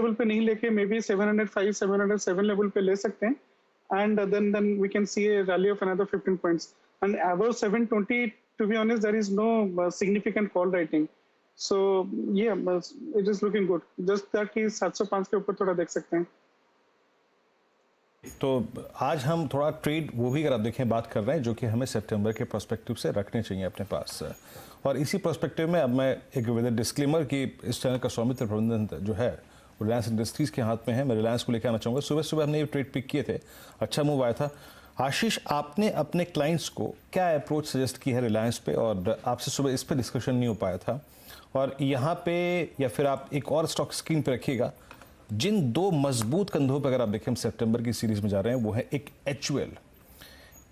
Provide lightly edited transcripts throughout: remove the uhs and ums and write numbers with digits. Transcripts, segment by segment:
Level पे नहीं लेके मे बी 705 707 लेवल पे ले सकते हैं, and then we can see a rally of another 15 points, and above 720 to be honest there is no significant call writing, so yeah, it is looking good, just that कि 705 के ऊपर थोड़ा देख सकते हैं। तो आज हम थोड़ा ट्रेड वो भी अगर आप देखें बात कर रहे हैं जो कि हमें सितंबर के पर्सपेक्टिव से रखने चाहिए अपने पास, और इसी पर्सपेक्टिव में अब मैं एक विद डिस्क्लेमर कि इस चैनल का स्वामित्व प्रबंधन जो है रिलायंस इंडस्ट्रीज़ के हाथ में है, मैं रिलायंस को लेकर आना चाहूँगा। सुबह सुबह हमने ये ट्रेड पिक किए थे, अच्छा मूव आया था। आशीष, आपने अपने क्लाइंट्स को क्या अप्रोच सजेस्ट की है रिलायंस पे, और आपसे सुबह इस पर डिस्कशन नहीं हो पाया था, और यहाँ पे या फिर आप एक और स्टॉक स्क्रीन पे रखिएगा जिन दो मजबूत कंधों पर अगर आप देखें हम सितंबर की सीरीज में जा रहे हैं, वो है एक HUL।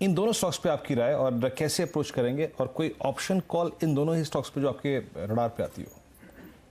इन दोनों स्टॉक्स पे आपकी राय और कैसे अप्रोच करेंगे, और कोई ऑप्शन कॉल इन दोनों ही स्टॉक्स पे जो आपके रडार पे आती हो?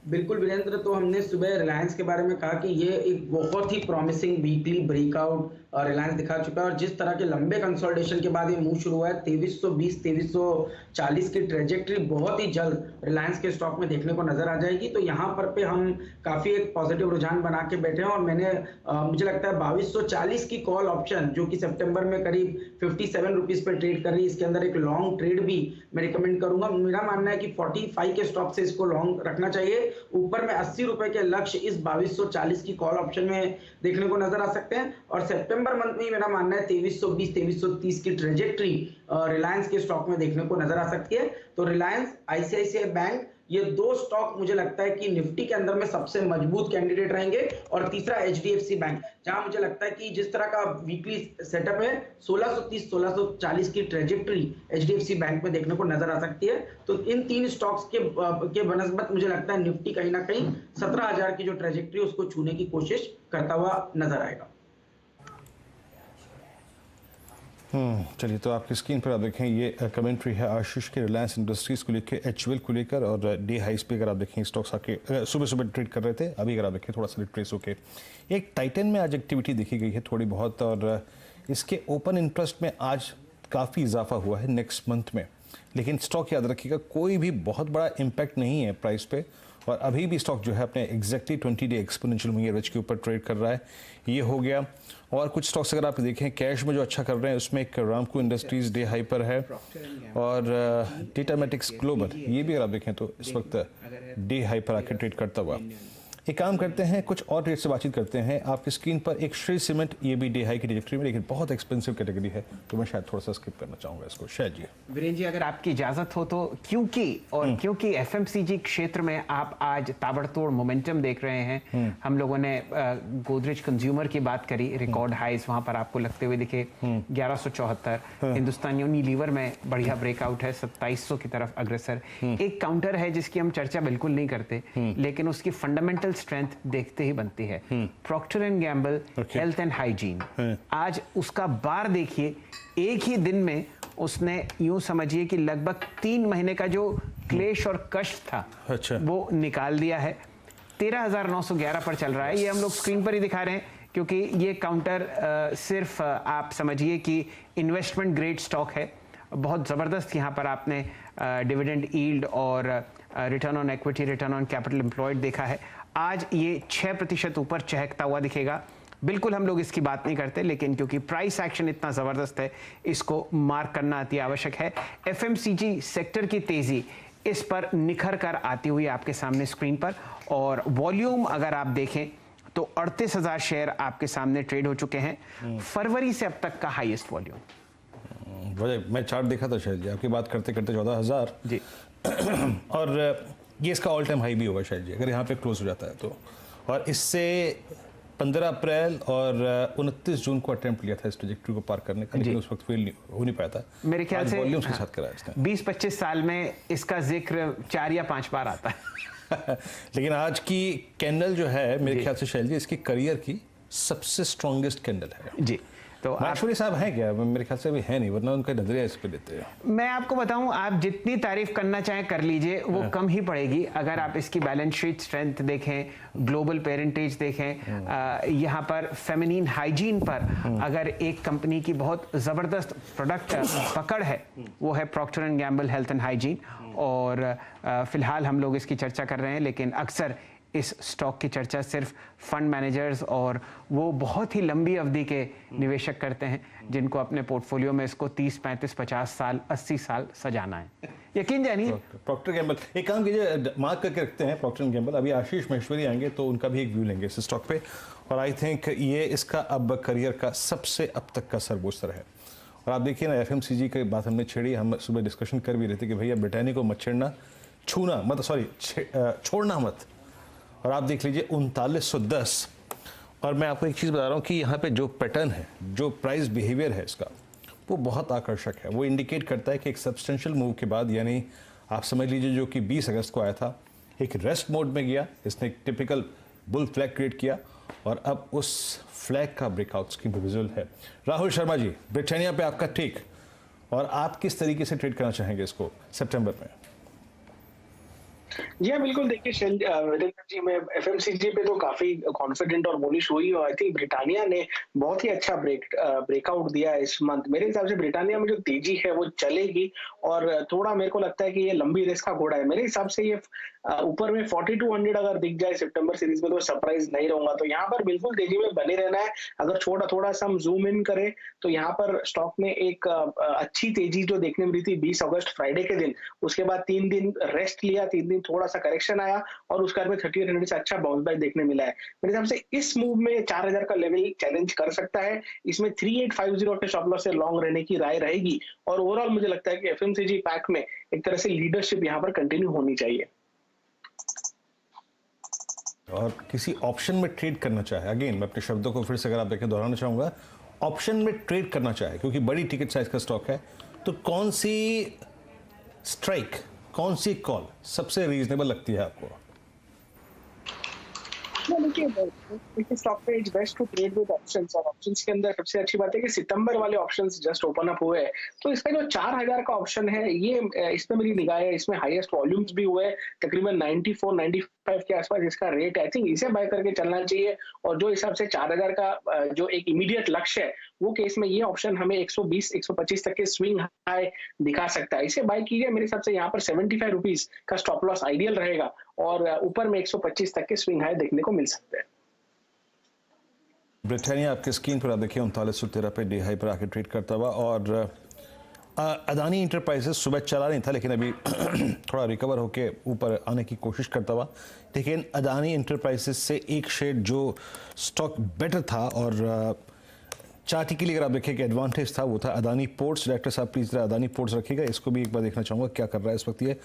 बिल्कुल वीरेंद्र, तो हमने सुबह रिलायंस के बारे में कहा कि ये एक बहुत ही प्रॉमिसिंग वीकली ब्रेकआउट रिलायंस दिखा चुका है, और जिस तरह के लंबे कंसोलिडेशन के बाद ये मूव शुरू हुआ है 2320 2340 की ट्रेजेक्ट्री बहुत ही जल्द रिलायंस के स्टॉक में देखने को नजर आ जाएगी। तो यहाँ पर पे हम काफी एक पॉजिटिव रुझान बना के बैठे हैं, और मैंने मुझे लगता है 2240 की कॉल ऑप्शन जो कि सितंबर में करीब 57 रुपीज पे ट्रेड कर रही है, इसके अंदर एक लॉन्ग ट्रेड भी मैं रिकमेंड करूंगा। मेरा मानना है कि 45 के स्टॉक से इसको लॉन्ग रखना चाहिए। ऊपर में 80 रुपए के लक्ष्य इस 2240 की कॉल ऑप्शन में देखने को नजर आ सकते हैं, और सितंबर मंथ में मेरा मानना है 2320 2330 की ट्रेजेक्ट्री रिलायंस के स्टॉक में देखने को नजर आ सकती है। तो रिलायंस, ICICI बैंक, ये दो स्टॉक मुझे लगता है कि निफ्टी के अंदर में सबसे मजबूत कैंडिडेट रहेंगे, और तीसरा HDFC बैंक, जहां मुझे लगता है कि जिस तरह का वीकली सेटअप है 1630 1640 की ट्रेजेक्ट्री HDFC बैंक में देखने को नजर आ सकती है। तो इन तीन स्टॉक्स के बनस्बत मुझे लगता है निफ्टी कहीं ना कहीं 17,000 की जो ट्रेजेक्ट्री उसको छूने की कोशिश करता हुआ नजर आएगा। चलिए, तो आपकी स्क्रीन पर आप देखें ये कमेंट्री है आशीष के रिलायंस इंडस्ट्रीज़ को लेकर, HUL को लेकर, और डे हाइस पे अगर आप देखें स्टॉक्स आके सुबह सुबह ट्रेड कर रहे थे, अभी अगर आप देखें थोड़ा सा रिट्रेस होके एक टाइटन में आज एक्टिविटी देखी गई है थोड़ी बहुत, और इसके ओपन इंटरेस्ट में आज काफ़ी इजाफा हुआ है नेक्स्ट मंथ में, लेकिन स्टॉक याद रखिएगा कोई भी बहुत बड़ा इम्पैक्ट नहीं है प्राइस पे, और अभी भी स्टॉक जो है अपने exactly 20 day exponential moving average के ऊपर ट्रेड कर रहा है। ये हो गया, और कुछ स्टॉक्स अगर आप देखें कैश में जो अच्छा कर रहे हैं उसमें एक रामको इंडस्ट्रीज डे हाई पर है, और डेटामेटिक्स ग्लोबल ये भी अगर आप देखें तो इस वक्त डे हाई पर आकर ट्रेड करता हुआ। एक काम करते हैं, कुछ और रेट से बातचीत करते हैं। आपकी स्क्रीन पर एक श्री सीमेंट, ये भी डे हाई की ट्रेजेक्टरी में, लेकिन बहुत एक्सपेंसिव कैटेगरी है, तो मैं शायद थोड़ा सा स्किप करना चाहूँगा इसको। शायद जी वीरेंद्र जी, अगर आपकी इजाजत हो तो, क्योंकि FMCG क्षेत्र में आप आज ताबड़तोड़ मोमेंटम देख रहे हैं। हम लोगों ने गोदरेज कंज्यूमर की बात करी, रिकॉर्ड हाइज वहां पर आपको लगते हुए दिखे 1174। हिंदुस्तान यूनिलीवर में बढ़िया ब्रेकआउट है, 2700 की तरफ अग्रसर। एक काउंटर है जिसकी हम चर्चा बिल्कुल नहीं करते, लेकिन उसकी फंडामेंटल स्ट्रेंथ देखते ही बनती है, Procter and Gamble health and hygiene. आज उसका बार देखिए, एक ही दिन में उसने यूं समझिए कि लगभग 3 महीने का जो क्लेश और कष्ट था, अच्छा, वो निकाल दिया है। 13,911 पर चल रहा है। ये हम लोग स्क्रीन पर ही दिखा रहे हैं क्योंकि ये काउंटर सिर्फ आप समझिए कि इन्वेस्टमेंट ग्रेड स्टॉक है। बहुत ज़बरदस्त यहाँ पर आपने डिविडेंड यील्ड और return on equity, return on capital employed देखा है। आज ये 6% ऊपर चहकता हुआ दिखेगा। बिल्कुल हम लोग इसकी बात नहीं करते, लेकिन क्योंकि प्राइस एक्शन इतना ज़बरदस्त है, इसको मार्क करना अति आवश्यक है। FMCG सेक्टर की तेज़ी इस पर निखर कर आती हुई आपके सामने स्क्रीन पर, और वॉल्यूम अगर आप देखें तो 38,000 शेयर आपके सामने ट्रेड हो चुके हैं। फरवरी से अब तक का हाईएस्ट वॉल्यूम। मैं चार्ट देखा था शायद जी, आपकी बात करते करते 14,000 जी और ये इसका ऑल टाइम हाई भी होगा शायद जी, अगर यहाँ पे क्लोज हो जाता है तो। और इससे 15 अप्रैल और 29 जून को अटेम्प्ट लिया था इस ट्रैजेक्टरी को पार करने का, लेकिन उस वक्त फेल हो नहीं पाया था। मेरे ख्याल से वॉल्यूम्स के साथ करा इसने। 20-25 साल में इसका जिक्र 4 या 5 बार आता है। लेकिन आज की कैंडल जो है मेरे ख्याल से शैल जी इसकी करियर की सबसे स्ट्रॉन्गेस्ट कैंडल है जी। तो माशूरी साहब हैं क्या? मेरे ख्याल से अभी है नहीं, वरना उनका नजरिया इस पे देते हैं। मैं आपको बताऊं, आप जितनी तारीफ करना चाहें कर लीजिए, वो कम ही पड़ेगी। अगर आप इसकी बैलेंस शीट स्ट्रेंथ देखें, ग्लोबल पेरेंटेज देखें, यहाँ पर फेमिनिन हाइजीन पर अगर एक कंपनी की बहुत ज़बरदस्त प्रोडक्ट पकड़ है, वो है Procter and Gamble health and hygiene. और फिलहाल हम लोग इसकी चर्चा कर रहे हैं, लेकिन अक्सर इस स्टॉक की चर्चा सिर्फ फंड मैनेजर्स और वो बहुत ही लंबी अवधि के निवेशक करते हैं जिनको अपने पोर्टफोलियो में इसको 30, 35, 50 साल, 80 साल सजाना है। यकीन जानिए। प्रॉक्टर गैम्बल, एक काम कीजिए, मार्क करके रखते हैं प्रॉक्टर एंड गैम्बल। अभी आशीष महेश्वरी आएंगे तो उनका भी एक व्यू लेंगे इस स्टॉक पे, और आई थिंक ये इसका अब करियर का सबसे अब तक का सर्वोच्च स्तर है। और आप देखिए ना, एफएमसीजी की बात हमने छेड़ी, हम सुबह डिस्कशन कर भी रहे थे कि भैया ब्रिटानिया को मत छेड़ना, छूना मत, छोड़ना मत। और आप देख लीजिए 3910। और मैं आपको एक चीज़ बता रहा हूँ कि यहाँ पे जो पैटर्न है, जो प्राइस बिहेवियर है इसका, वो बहुत आकर्षक है। वो इंडिकेट करता है कि एक सब्सटेंशियल मूव के बाद, यानी आप समझ लीजिए जो कि 20 अगस्त को आया था, एक रेस्ट मोड में गया, इसने एक टिपिकल बुल फ्लैग क्रिएट किया और अब उस फ्लैग का ब्रेकआउट स्क्रीन पर विजुअल है। राहुल शर्मा जी, ब्रिटानिया पे आपका टेक, और आप किस तरीके से ट्रेड करना चाहेंगे इसको सितंबर में? जी हाँ, बिल्कुल। देखिए वीरेंद्र जी, मैं एफएमसीजी पे तो काफी कॉन्फिडेंट और बुलिश हुई, और आई थिंक ब्रिटानिया ने बहुत ही अच्छा ब्रेकआउट दिया है इस मंथ। मेरे हिसाब से ब्रिटानिया में जो तेजी है वो चलेगी, और थोड़ा मेरे को लगता है कि ये लंबी रेस का घोड़ा है। मेरे हिसाब से ये ऊपर में 4200 अगर दिख जाए सितंबर सीरीज में तो सरप्राइज नहीं रहूंगा। तो यहाँ पर बिल्कुल तेजी में बने रहना है। अगर थोड़ा सा हम जूम इन करें तो यहाँ पर स्टॉक में एक अच्छी तेजी जो देखने मिली थी 20 अगस्त फ्राइडे के दिन, उसके बाद 3 दिन रेस्ट लिया, 3 दिन थोड़ा सा करेक्शन आया, और उसके बाद में 3800 से अच्छा बाउंस बैक देखने मिला है। मेरे हिसाब से इस मूव में 4000 का लेवल चैलेंज कर सकता है। इसमें 3850 के स्टॉप लॉस से लॉन्ग रहने की राय रहेगी, और ओवरऑल मुझे लगता है कि एफएमसीजी पैक में एक तरह से लीडरशिप यहाँ पर कंटिन्यू होनी चाहिए। और किसी ऑप्शन में ट्रेड करना चाहे, अगेन मैं अपने शब्दों को फिर से अगर आप देखें दोहराना चाहूंगा, ऑप्शन में ट्रेड करना चाहे क्योंकि बड़ी टिकट साइज का स्टॉक है, तो कौन सी स्ट्राइक, कौन सी कॉल सबसे रीजनेबल लगती है आपको? देखिए स्टॉक पे it's best to trade with options, और ऑप्शंस के अंदर सबसे अच्छी बात है कि सितंबर वाले ऑप्शंस जस्ट ओपन अप हुए हैं, तो इसका जो 4000 का ऑप्शन है, ये इस पे मेरी निगाह है। इसमें हाईएस्ट वॉल्यूम्स भी हुए, तकरीबन 94-95 के आसपास इसका रेट है। आई थिंक इसे बाय करके चलना चाहिए, और जो हिसाब से 4000 का जो एक इमीडिएट लक्ष्य है, वो केस में ये ऑप्शन हमें 120-125 तक के स्विंग हाई दिखा सकता है। इसे बाय कीजिए। मेरे हिसाब से यहाँ पर 75 रुपीज का स्टॉप लॉस आइडियल रहेगा, और ऊपर में 125 तक के स्विंग हाई देखने को मिल सकते हैं। ब्रिटानिया आपके स्क्रीन पर आप देखिए 3913 पे डे हाई पर आके ट्रेड करता हुआ, और अदानी इंटरप्राइजेस सुबह चला नहीं था लेकिन अभी थोड़ा रिकवर होके ऊपर आने की कोशिश करता हुआ। लेकिन अदानी इंटरप्राइजेस से एक शेड जो स्टॉक बेटर था, और चार्ट के लिए अगर आप देखें कि एडवांटेज था, वो था अदानी पोर्ट्स। डायरेक्टर साहब प्लीज अदानी पोर्ट्स रखिएगा, इसको भी एक बार देखना चाहूँगा क्या कर रहा है इस वक्त ये।